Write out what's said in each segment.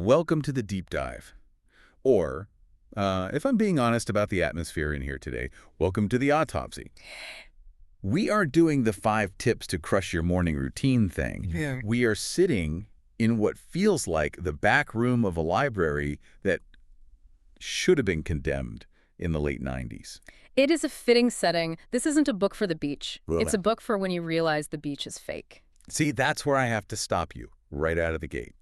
Welcome to the deep dive. Or, if I'm being honest about the atmosphere in here today, welcome to the autopsy. We aren't doing the 5 tips to crush your morning routine thing. Yeah. We are sitting in what feels like the back room of a library that should have been condemned in the late 90s. It is a fitting setting. This isn't a book for the beach. Well, It's a book for when you realize the beach is fake. See, that's where I have to stop you, right out of the gate.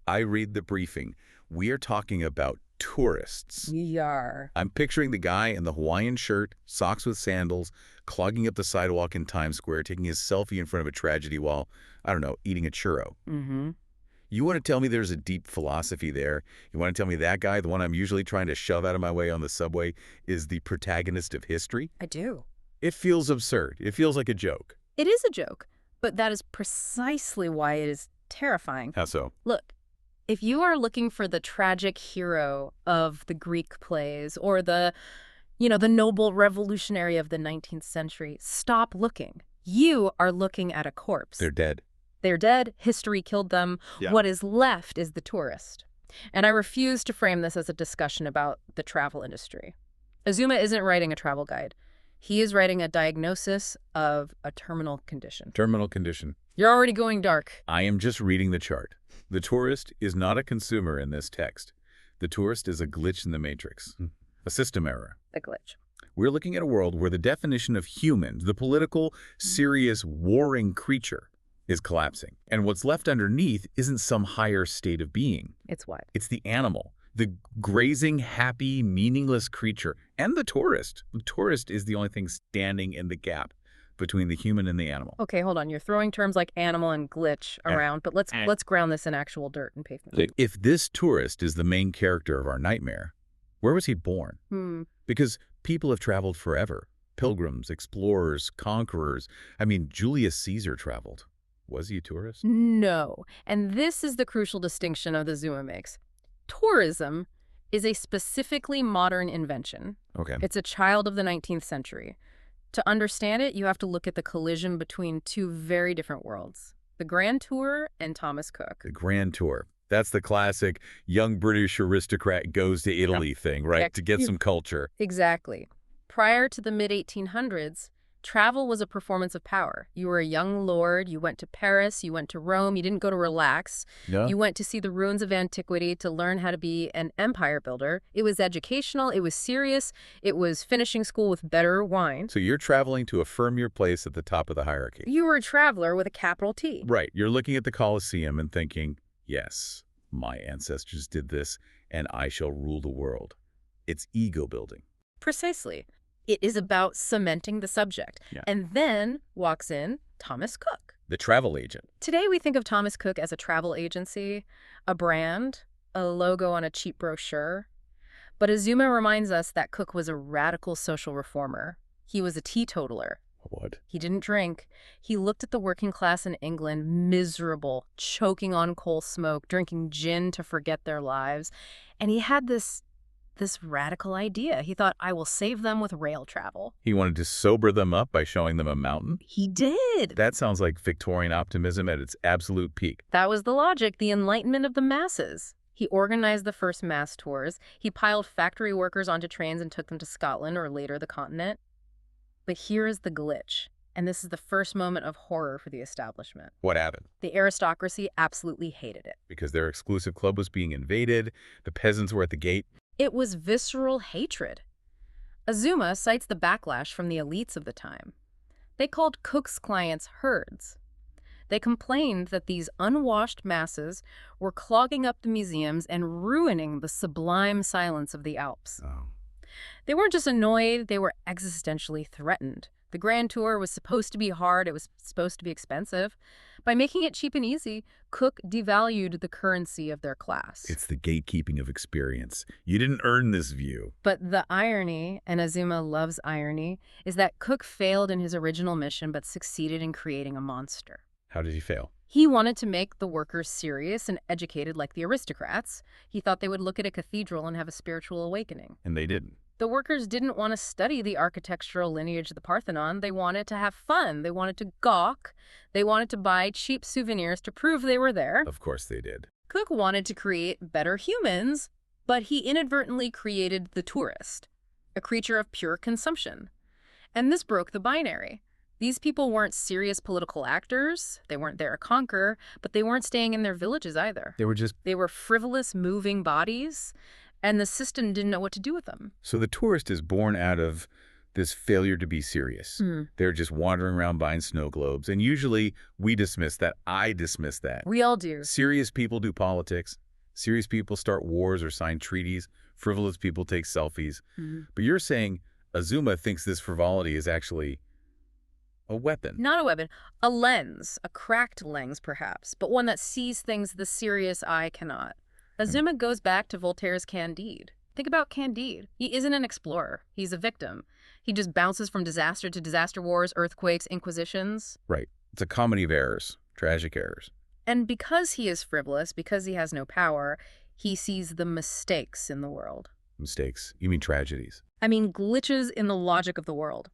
I read the briefing. We are talking about tourists. Yar. I'm picturing the guy in the Hawaiian shirt, socks with sandals, clogging up the sidewalk in Times Square, taking his selfie in front of a tragedy while, I don't know, eating a churro. Mm-hmm. You want to tell me there's a deep philosophy there? You want to tell me that guy, the one I'm usually trying to shove out of my way on the subway, is the protagonist of history? I do. It feels absurd. It feels like a joke. It is a joke, but that is precisely why it is terrifying. How so? Look, if you are looking for the tragic hero of the Greek plays or the noble revolutionary of the 19th century, stop looking. You are looking at a corpse. They're dead. They're dead. History killed them. Yeah. What is left is the tourist. And I refuse to frame this as a discussion about the travel industry. Azuma isn't writing a travel guide. He is writing a diagnosis of a terminal condition. Terminal condition. You're already going dark. I am just reading the chart. The tourist is not a consumer in this text. The tourist is a glitch in the matrix, a system error. A glitch. We're looking at a world where the definition of human, the political, serious, warring creature, is collapsing. And what's left underneath isn't some higher state of being. It's what? It's the animal, the grazing, happy, meaningless creature, and the tourist. The tourist is the only thing standing in the gap between the human and the animal. Okay, hold on. You're throwing terms like animal and glitch around, but let's ground this in actual dirt and pavement. If this tourist is the main character of our nightmare, where was he born? Because people have traveled forever. Pilgrims, explorers, conquerors. I mean, Julius Caesar traveled. Was he a tourist? No. And this is the crucial distinction of the Zuma makes. Tourism is a specifically modern invention. Okay. It's a child of the 19th century. To understand it, you have to look at the collision between 2 very different worlds, the Grand Tour and Thomas Cook. The Grand Tour. That's the classic young British aristocrat goes to Italy thing, right? Yeah. To get some culture. Exactly. Prior to the mid-1800s, travel was a performance of power. You were a young lord, you went to Paris, you went to Rome, you didn't go to relax. No? You went to see the ruins of antiquity to learn how to be an empire builder. It was educational, it was serious, it was finishing school with better wine. So you're traveling to affirm your place at the top of the hierarchy. You were a traveler with a capital T. Right. You're looking at the Colosseum and thinking, yes, my ancestors did this, and I shall rule the world. It's ego building. Precisely. It is about cementing the subject. Yeah. And then walks in Thomas Cook. The travel agent. Today we think of Thomas Cook as a travel agency, a brand, a logo on a cheap brochure. But Azuma reminds us that Cook was a radical social reformer. He was a teetotaler. What? He didn't drink. He looked at the working class in England, miserable, choking on coal smoke, drinking gin to forget their lives. And he had this radical idea. He thought, I will save them with rail travel. He wanted to sober them up by showing them a mountain? He did. That sounds like Victorian optimism at its absolute peak. That was the logic, the enlightenment of the masses. He organized the first mass tours. He piled factory workers onto trains and took them to Scotland or later the continent. But here is the glitch, and this is the first moment of horror for the establishment. What happened? The aristocracy absolutely hated it. Because their exclusive club was being invaded, the peasants were at the gate. It was visceral hatred. Azuma cites the backlash from the elites of the time. They called Cook's clients herds. They complained that these unwashed masses were clogging up the museums and ruining the sublime silence of the Alps. Oh. They weren't just annoyed, they were existentially threatened. The Grand Tour was supposed to be hard, it was supposed to be expensive. By making it cheap and easy, Cook devalued the currency of their class. It's the gatekeeping of experience. You didn't earn this view. But the irony, and Azuma loves irony, is that Cook failed in his original mission but succeeded in creating a monster. How did he fail? He wanted to make the workers serious and educated like the aristocrats. He thought they would look at a cathedral and have a spiritual awakening. And they didn't. The workers didn't want to study the architectural lineage of the Parthenon. They wanted to have fun. They wanted to gawk. They wanted to buy cheap souvenirs to prove they were there. Of course they did. Cook wanted to create better humans, but he inadvertently created the tourist, a creature of pure consumption. And this broke the binary. These people weren't serious political actors. They weren't there to conquer, but they weren't staying in their villages either. They were frivolous, moving bodies, and the system didn't know what to do with them. So the tourist is born out of this failure to be serious. They're just wandering around buying snow globes, and usually we dismiss that. I dismiss that. We all do. Serious people do politics. Serious people start wars or sign treaties. Frivolous people take selfies. But you're saying Azuma thinks this frivolity is actually a weapon. Not a weapon. A lens. A cracked lens, perhaps, but one that sees things the serious eye cannot. Azuma goes back to Voltaire's Candide. Think about Candide. He isn't an explorer. He's a victim. He just bounces from disaster to disaster, wars, earthquakes, inquisitions. Right. It's a comedy of errors, tragic errors. And because he is frivolous, because he has no power, he sees the mistakes in the world. Mistakes? You mean tragedies? I mean glitches in the logic of the world.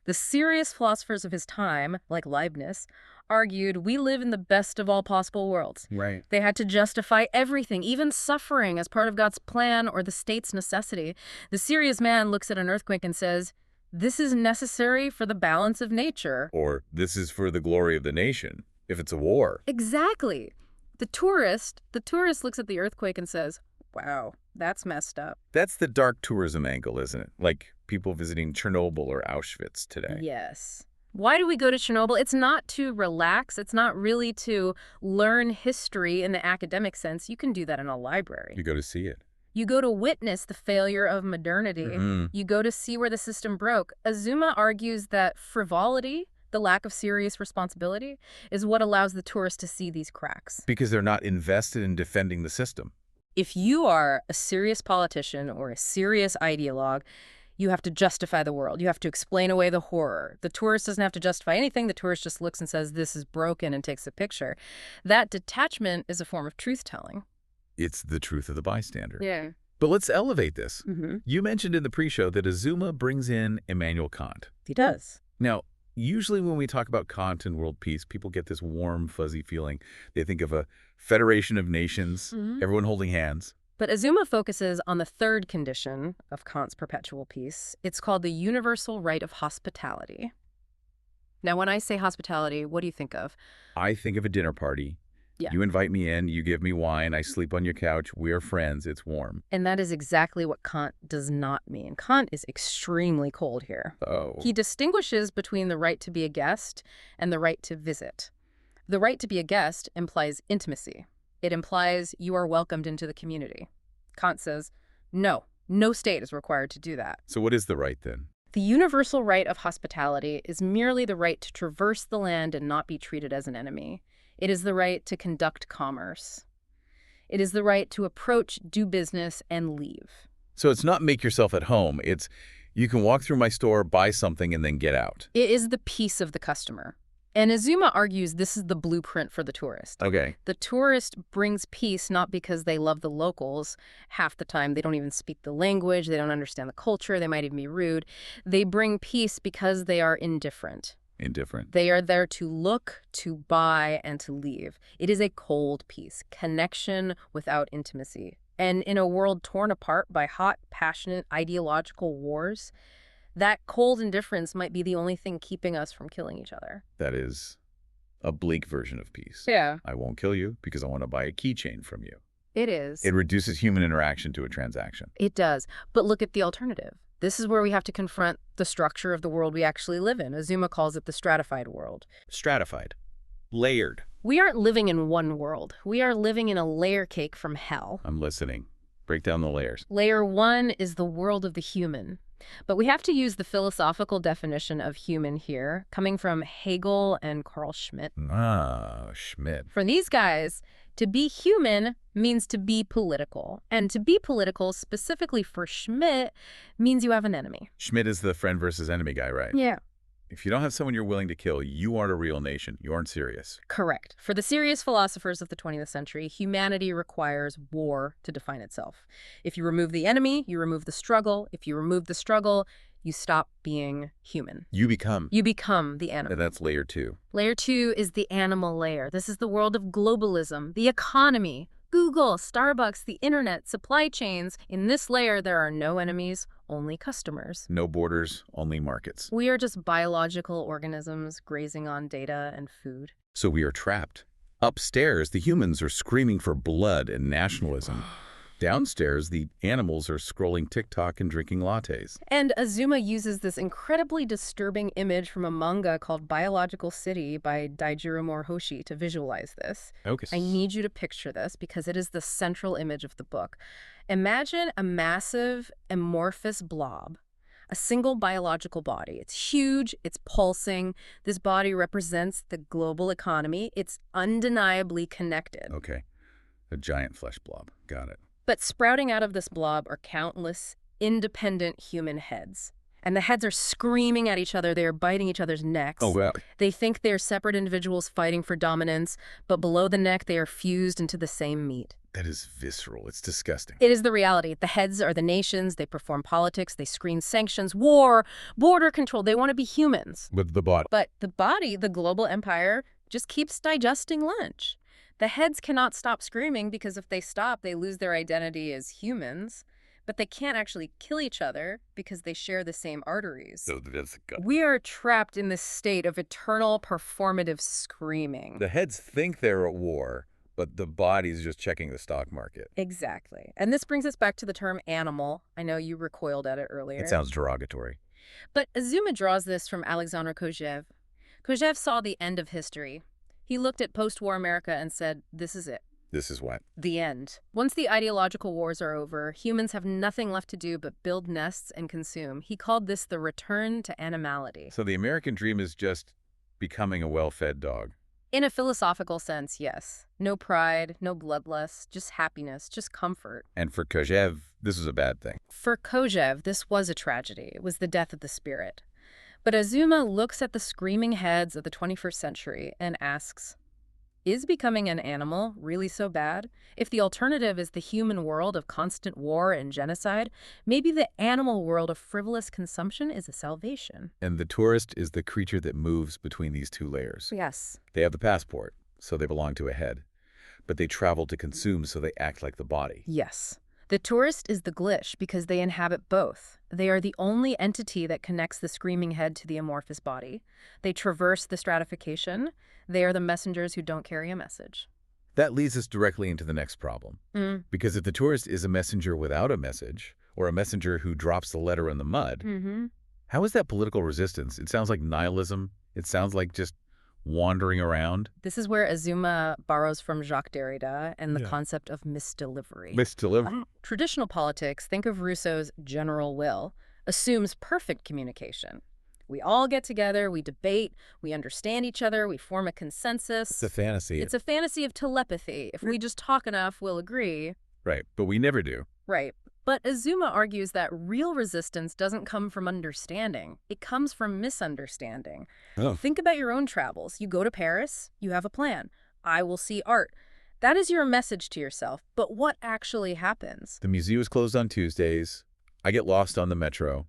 The serious philosophers of his time, like Leibniz, argued we live in the best of all possible worlds. Right. They had to justify everything, even suffering, as part of God's plan or the state's necessity. The serious man looks at an earthquake and says, this is necessary for the balance of nature. Or this is for the glory of the nation, if it's a war. Exactly. The tourist looks at the earthquake and says, wow, that's messed up. That's the dark tourism angle, isn't it? Like people visiting Chernobyl or Auschwitz today. Yes. Why do we go to Chernobyl? It's not to relax. It's not really to learn history in the academic sense. You can do that in a library. You go to see it. You go to witness the failure of modernity. You go to see where the system broke. Azuma argues that frivolity, the lack of serious responsibility, is what allows the tourist to see these cracks. Because they're not invested in defending the system. If you are a serious politician or a serious ideologue, you have to justify the world. You have to explain away the horror. The tourist doesn't have to justify anything. The tourist just looks and says, this is broken, and takes a picture. That detachment is a form of truth-telling. It's the truth of the bystander. Yeah. But let's elevate this. You mentioned in the pre-show that Azuma brings in Immanuel Kant. He does. Now, usually when we talk about Kant and world peace, people get this warm, fuzzy feeling. They think of a federation of nations, everyone holding hands. But Azuma focuses on the third condition of Kant's perpetual peace. It's called the universal right of hospitality. Now, when I say hospitality, what do you think of? I think of a dinner party. Yeah. You invite me in, you give me wine, I sleep on your couch, we're friends, it's warm. And that is exactly what Kant does not mean. Kant is extremely cold here. Oh. He distinguishes between the right to be a guest and the right to visit. The right to be a guest implies intimacy. It implies you are welcomed into the community. Kant says, no state is required to do that. So what is the right then? The universal right of hospitality is merely the right to traverse the land and not be treated as an enemy. It is the right to conduct commerce. It is the right to approach, do business, and leave. So it's not make yourself at home. It's you can walk through my store, buy something, and then get out. It is the peace of the customer. And Azuma argues this is the blueprint for the tourist. Okay. The tourist brings peace not because they love the locals. Half the time, they don't even speak the language. They don't understand the culture. They might even be rude. They bring peace because they are indifferent. Indifferent. They are there to look, to buy, and to leave. It is a cold peace, connection without intimacy. And in a world torn apart by hot, passionate, ideological wars, that cold indifference might be the only thing keeping us from killing each other. That is a bleak version of peace. Yeah. I won't kill you because I want to buy a keychain from you. It is. It reduces human interaction to a transaction. It does. But look at the alternative. This is where we have to confront the structure of the world we actually live in. Azuma calls it the stratified world. Stratified. Layered. We aren't living in one world. We are living in a layer cake from hell. I'm listening. Break down the layers. Layer 1 is the world of the human. But we have to use the philosophical definition of human here, coming from Hegel and Carl Schmitt. Ah, Schmitt. For these guys, to be human means to be political. And to be political, specifically for Schmitt, means you have an enemy. Schmitt is the friend versus enemy guy, right? Yeah. If you don't have someone you're willing to kill, you aren't a real nation. You aren't serious. Correct. For the serious philosophers of the 20th century, humanity requires war to define itself. If you remove the enemy, you remove the struggle. If you remove the struggle, you stop being human. You become. You become the animal. And that's layer 2. Layer 2 is the animal layer. This is the world of globalism, the economy, Google, Starbucks, the internet, supply chains. In this layer, there are no enemies, only customers. No borders, only markets. We are just biological organisms grazing on data and food. So we are trapped. Upstairs, the humans are screaming for blood and nationalism. Downstairs, the animals are scrolling TikTok and drinking lattes. And Azuma uses this incredibly disturbing image from a manga called Biological City by Daijiro Morohoshi to visualize this. Okay. I need you to picture this because it is the central image of the book. Imagine a massive, amorphous blob, a single biological body. It's huge, it's pulsing. This body represents the global economy. It's undeniably connected. Okay. A giant flesh blob. Got it. But sprouting out of this blob are countless independent human heads. And the heads are screaming at each other. They are biting each other's necks. Oh, wow. They think they're separate individuals fighting for dominance, but below the neck they are fused into the same meat. That is visceral. It's disgusting. It is the reality. The heads are the nations. They perform politics. They screen sanctions, war, border control. They want to be humans. With the body. But the body, the global empire, just keeps digesting lunch. The heads cannot stop screaming because if they stop, they lose their identity as humans. But they can't actually kill each other because they share the same arteries. So that's the gut. We are trapped in this state of eternal performative screaming. The heads think they're at war, but the body's just checking the stock market. Exactly. And this brings us back to the term animal. I know you recoiled at it earlier. It sounds derogatory. But Azuma draws this from Alexander Kojev. Kojev saw the end of history. He looked at post-war America and said, this is it. This is what? The end. Once the ideological wars are over, humans have nothing left to do but build nests and consume. He called this the return to animality. So the American dream is just becoming a well-fed dog. In a philosophical sense, yes. No pride, no bloodlust, just happiness, just comfort. And for Kojev, this is a bad thing. For Kojev, this was a tragedy. It was the death of the spirit. But Azuma looks at the screaming heads of the 21st century and asks, is becoming an animal really so bad? If the alternative is the human world of constant war and genocide, maybe the animal world of frivolous consumption is a salvation. And the tourist is the creature that moves between these two layers. Yes. They have the passport, so they belong to a head. But they travel to consume, so they act like the body. Yes. The tourist is the glitch because they inhabit both. They are the only entity that connects the screaming head to the amorphous body. They traverse the stratification. They are the messengers who don't carry a message. That leads us directly into the next problem. Because if the tourist is a messenger without a message, or a messenger who drops the letter in the mud, how is that political resistance? It sounds like nihilism. It sounds like just wandering around. This is where Azuma borrows from Jacques Derrida and the concept of misdelivery. Misdelivery. Traditional politics, think of Rousseau's general will, assumes perfect communication. We all get together, we debate, we understand each other, we form a consensus. It's a fantasy. It's a fantasy of telepathy. If we just talk enough, we'll agree. Right, but we never do. Right. But Azuma argues that real resistance doesn't come from understanding. It comes from misunderstanding. Oh. Think about your own travels. You go to Paris, you have a plan. I will see art. That is your message to yourself. But what actually happens? The museum is closed on Tuesdays. I get lost on the metro.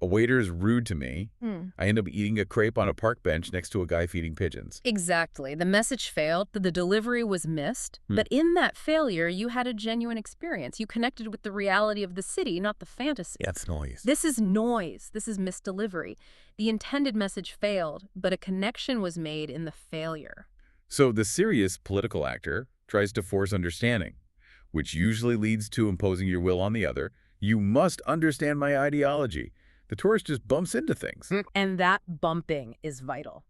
A waiter is rude to me. I end up eating a crepe on a park bench next to a guy feeding pigeons. Exactly. The message failed. The delivery was missed. But in that failure, you had a genuine experience. You connected with the reality of the city, not the fantasy. Yeah, it's noise. This is noise. This is misdelivery. The intended message failed, but a connection was made in the failure. So the serious political actor tries to force understanding, which usually leads to imposing your will on the other. You must understand my ideology. The tourist just bumps into things. And that bumping is vital.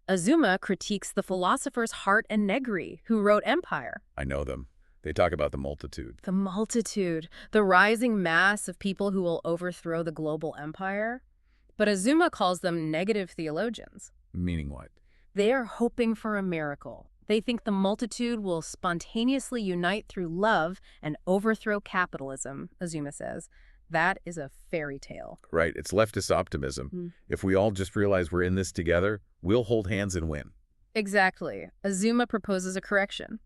Azuma critiques the philosophers Hart and Negri, who wrote Empire. I know them. They talk about the multitude. The multitude, the rising mass of people who will overthrow the global empire. But Azuma calls them negative theologians. Meaning what? They are hoping for a miracle. They think the multitude will spontaneously unite through love and overthrow capitalism, Azuma says. That is a fairy tale. Right, it's leftist optimism. If we all just realize we're in this together, we'll hold hands and win. Exactly. Azuma proposes a correction.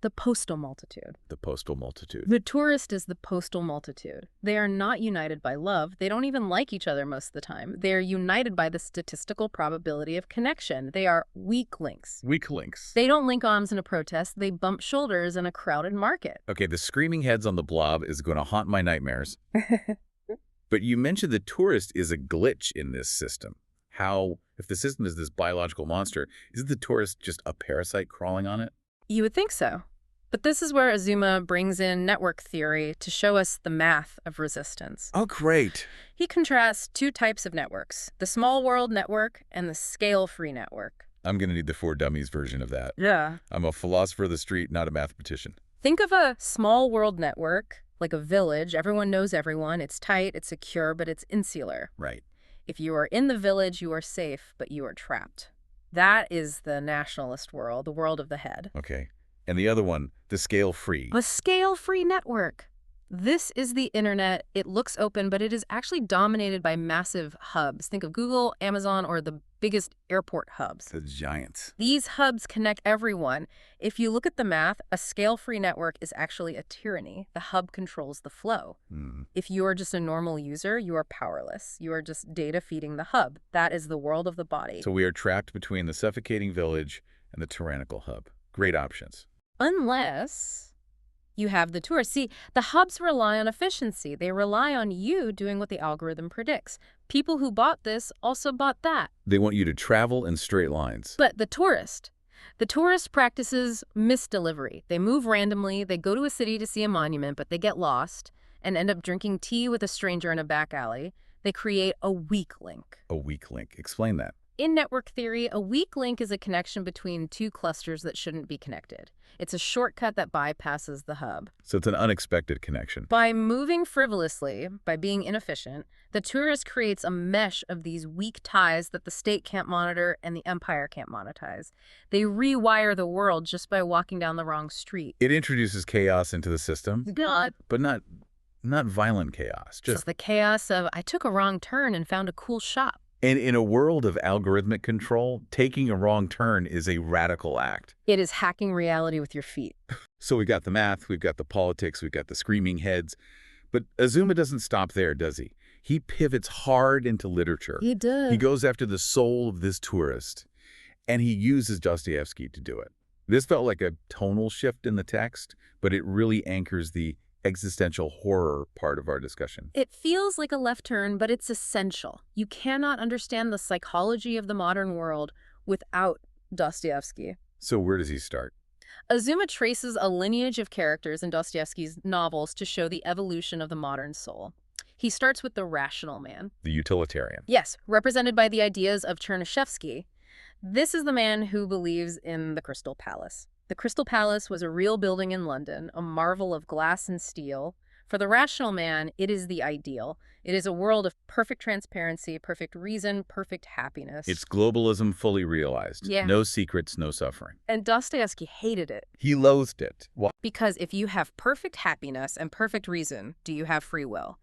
The postal multitude. The postal multitude. The tourist is the postal multitude. They are not united by love. They don't even like each other most of the time. They are united by the statistical probability of connection. They are weak links. Weak links. They don't link arms in a protest. They bump shoulders in a crowded market. Okay, the screaming heads on the blob is going to haunt my nightmares. But you mentioned the tourist is a glitch in this system. How, if the system is this biological monster, isn't the tourist just a parasite crawling on it? You would think so. But this is where Azuma brings in network theory to show us the math of resistance. Oh, great. He contrasts two types of networks, the small world network and the scale-free network. I'm going to need the For Dummies version of that. Yeah. I'm a philosopher of the street, not a mathematician. Think of a small world network, like a village. Everyone knows everyone. It's tight, it's secure, but it's insular. Right. If you are in the village, you are safe, but you are trapped. That is the nationalist world, the world of the head. Okay. And the other one, the scale-free. The scale-free network. This is the internet. It looks open, but it is actually dominated by massive hubs. Think of Google, Amazon, or the biggest airport hubs. The giants. These hubs connect everyone. If you look at the math, a scale-free network is actually a tyranny. The hub controls the flow. If you are just a normal user, you are powerless. You are just data feeding the hub. That is the world of the body. So we are trapped between the suffocating village and the tyrannical hub. Great options. Unless you have the tour. See, the hubs rely on efficiency. They rely on you doing what the algorithm predicts. People who bought this also bought that. They want you to travel in straight lines. But the tourist practices misdelivery. They move randomly. They go to a city to see a monument, but they get lost and end up drinking tea with a stranger in a back alley. They create a weak link. A weak link. Explain that. In network theory, a weak link is a connection between two clusters that shouldn't be connected. It's a shortcut that bypasses the hub. So it's an unexpected connection. By moving frivolously, by being inefficient, the tourist creates a mesh of these weak ties that the state can't monitor and the empire can't monetize. They rewire the world just by walking down the wrong street. It introduces chaos into the system, God. but not violent chaos. Just the chaos of, I took a wrong turn and found a cool shop. And in a world of algorithmic control, taking a wrong turn is a radical act. It is hacking reality with your feet. So we've got the math, we've got the politics, we've got the screaming heads. But Azuma doesn't stop there, does he? He pivots hard into literature. He does. He goes after the soul of this tourist, and he uses Dostoevsky to do it. This felt like a tonal shift in the text, but it really anchors the existential horror part of our discussion. It feels like a left turn, but it's essential. You cannot understand the psychology of the modern world without Dostoevsky. So where does he start? Azuma traces a lineage of characters in Dostoevsky's novels to show the evolution of the modern soul. He starts with the rational man. The utilitarian. Yes, represented by the ideas of Chernyshevsky. This is the man who believes in the Crystal Palace. The Crystal Palace was a real building in London, a marvel of glass and steel. For the rational man, it is the ideal. It is a world of perfect transparency, perfect reason, perfect happiness. It's globalism fully realized. Yeah. No secrets, no suffering. And Dostoevsky hated it. He loathed it. Why? Because if you have perfect happiness and perfect reason, do you have free will?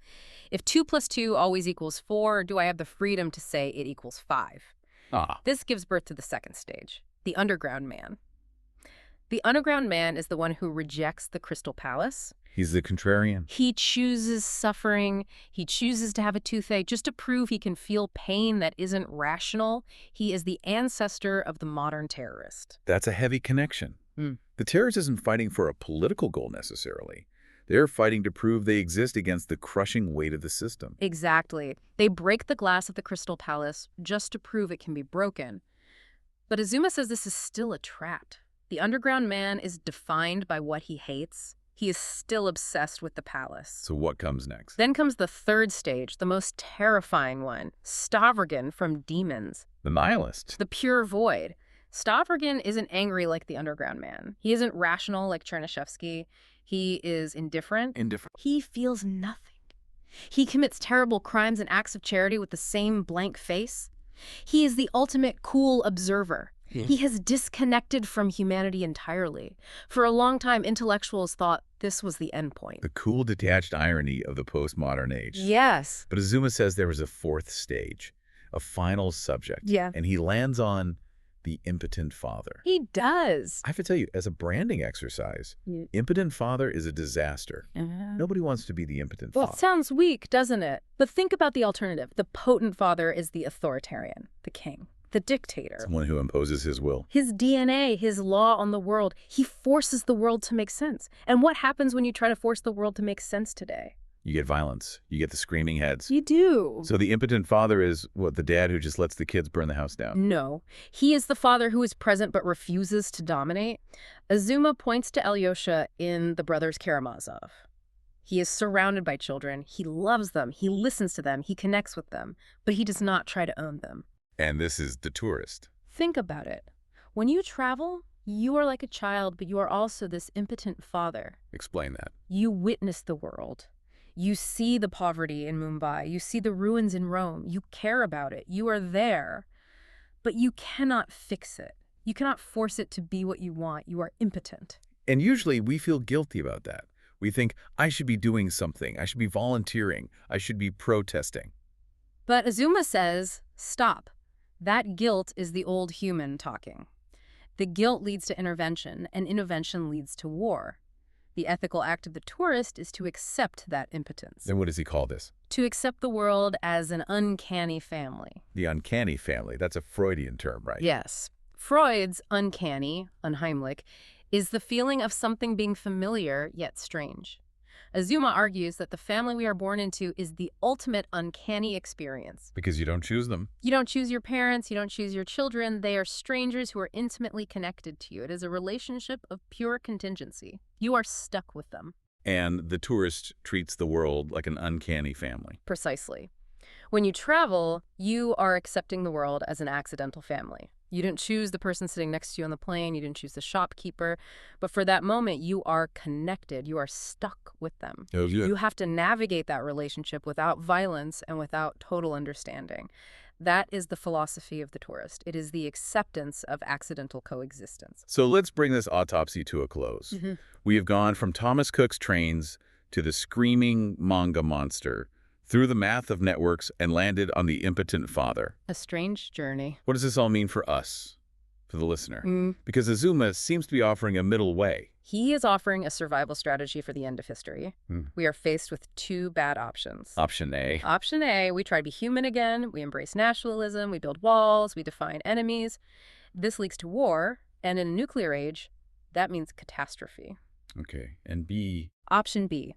If 2 + 2 always equals 4, do I have the freedom to say it equals 5? This gives birth to the second stage, the underground man. The underground man is the one who rejects the Crystal Palace. He's the contrarian. He chooses suffering. He chooses to have a toothache just to prove he can feel pain that isn't rational. He is the ancestor of the modern terrorist. That's a heavy connection. The terrorist isn't fighting for a political goal necessarily. They're fighting to prove they exist against the crushing weight of the system. Exactly. They break the glass of the Crystal Palace just to prove it can be broken. But Azuma says this is still a trap. The underground man is defined by what he hates. He is still obsessed with the palace. So what comes next? Then comes the third stage, the most terrifying one, Stavrogin from Demons. The nihilist. The pure void. Stavrogin isn't angry like the underground man. He isn't rational like Chernyshevsky. He is indifferent. He feels nothing. He commits terrible crimes and acts of charity with the same blank face. He is the ultimate cool observer. He has disconnected from humanity entirely. For a long time, intellectuals thought this was the end point. The cool, detached irony of the postmodern age. Yes. But Azuma says there was a fourth stage, a final subject. Yeah. And he lands on the impotent father. He does. I have to tell you, as a branding exercise, impotent father is a disaster. Nobody wants to be the impotent Well, father. it sounds weak, doesn't it? But think about the alternative. The potent father is the authoritarian, the king, the dictator. Someone who imposes his will. His DNA, his law on the world. He forces the world to make sense. And what happens when you try to force the world to make sense today? You get violence. You get the screaming heads. You do. So the impotent father is, what, the dad who just lets the kids burn the house down? No. He is the father who is present but refuses to dominate. Azuma points to Alyosha in The Brothers Karamazov. He is surrounded by children. He loves them. He listens to them. He connects with them. But he does not try to own them. And this is the tourist. Think about it. When you travel, you are like a child, but you are also this impotent father. Explain that. You witness the world. You see the poverty in Mumbai. You see the ruins in Rome. You care about it. You are there. But you cannot fix it. You cannot force it to be what you want. You are impotent. And usually we feel guilty about that. We think, I should be doing something. I should be volunteering. I should be protesting. But Azuma says, stop. That guilt is the old human talking. The guilt leads to intervention, and intervention leads to war. The ethical act of the tourist is to accept that impotence. Then what does he call this? To accept the world as an uncanny family. The uncanny family. That's a Freudian term, right? Yes. Freud's uncanny, unheimlich, is the feeling of something being familiar yet strange. Azuma argues that the family we are born into is the ultimate uncanny experience. Because you don't choose them. You don't choose your parents, you don't choose your children. They are strangers who are intimately connected to you. It is a relationship of pure contingency. You are stuck with them. And the tourist treats the world like an uncanny family. Precisely. When you travel, you are accepting the world as an accidental family. You didn't choose the person sitting next to you on the plane. You didn't choose the shopkeeper. But for that moment, you are connected. You are stuck with them. Oh, yeah. You have to navigate that relationship without violence and without total understanding. That is the philosophy of the tourist. It is the acceptance of accidental coexistence. So let's bring this autopsy to a close. We have gone from Thomas Cook's trains to the screaming manga monster, through the math of networks, and landed on the impotent father. A strange journey. What does this all mean for us, for the listener? Because Azuma seems to be offering a middle way. He is offering a survival strategy for the end of history. We are faced with two bad options. Option A. Option A, we try to be human again. We embrace nationalism. We build walls. We define enemies. This leads to war. And in a nuclear age, that means catastrophe. Okay. And B. Option B,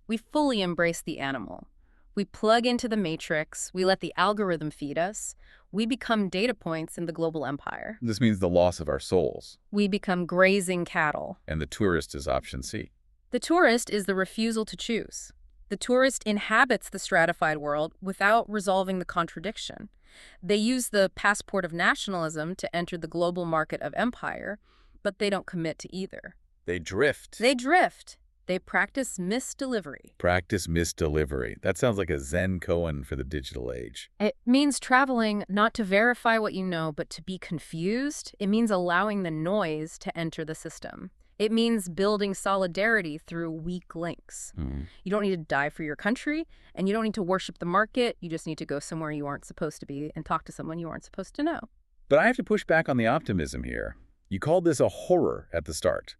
we fully embrace the animal. We plug into the matrix. We let the algorithm feed us. We become data points in the global empire. This means the loss of our souls. We become grazing cattle. And the tourist is option C. The tourist is the refusal to choose. The tourist inhabits the stratified world without resolving the contradiction. They use the passport of nationalism to enter the global market of empire, but they don't commit to either. They drift. They drift. They practice misdelivery. Practice misdelivery. That sounds like a Zen koan for the digital age. It means traveling not to verify what you know, but to be confused. It means allowing the noise to enter the system. It means building solidarity through weak links. You don't need to die for your country, and you don't need to worship the market. You just need to go somewhere you aren't supposed to be and talk to someone you aren't supposed to know. But I have to push back on the optimism here. You called this a horror at the start.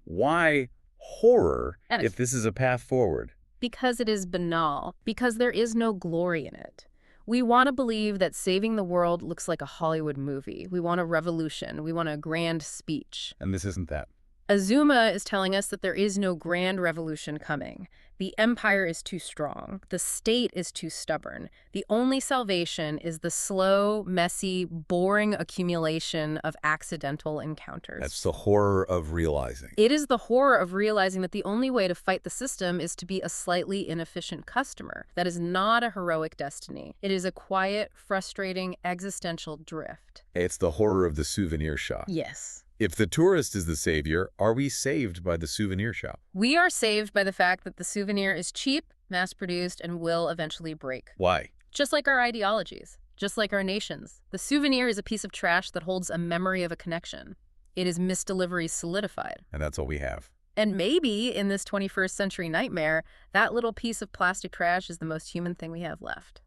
Why horror if this is a path forward? Because it is banal. Because there is no glory in it. We want to believe that saving the world looks like a Hollywood movie. We want a revolution. We want a grand speech. And this isn't that. Azuma is telling us that there is no grand revolution coming. The empire is too strong. The state is too stubborn. The only salvation is the slow, messy, boring accumulation of accidental encounters. That's the horror of realizing. It is the horror of realizing that the only way to fight the system is to be a slightly inefficient customer. That is not a heroic destiny. It is a quiet, frustrating, existential drift. It's the horror of the souvenir shop. Yes. If the tourist is the savior, are we saved by the souvenir shop? We are saved by the fact that the souvenir is cheap, mass-produced, and will eventually break. Why? Just like our ideologies, just like our nations. The souvenir is a piece of trash that holds a memory of a connection. It is misdeliveries solidified. And that's all we have. And maybe in this 21st century nightmare, that little piece of plastic trash is the most human thing we have left.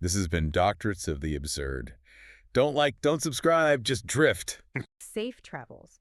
This has been Doctorates of the Absurd. Don't like, don't subscribe, just drift. Safe travels.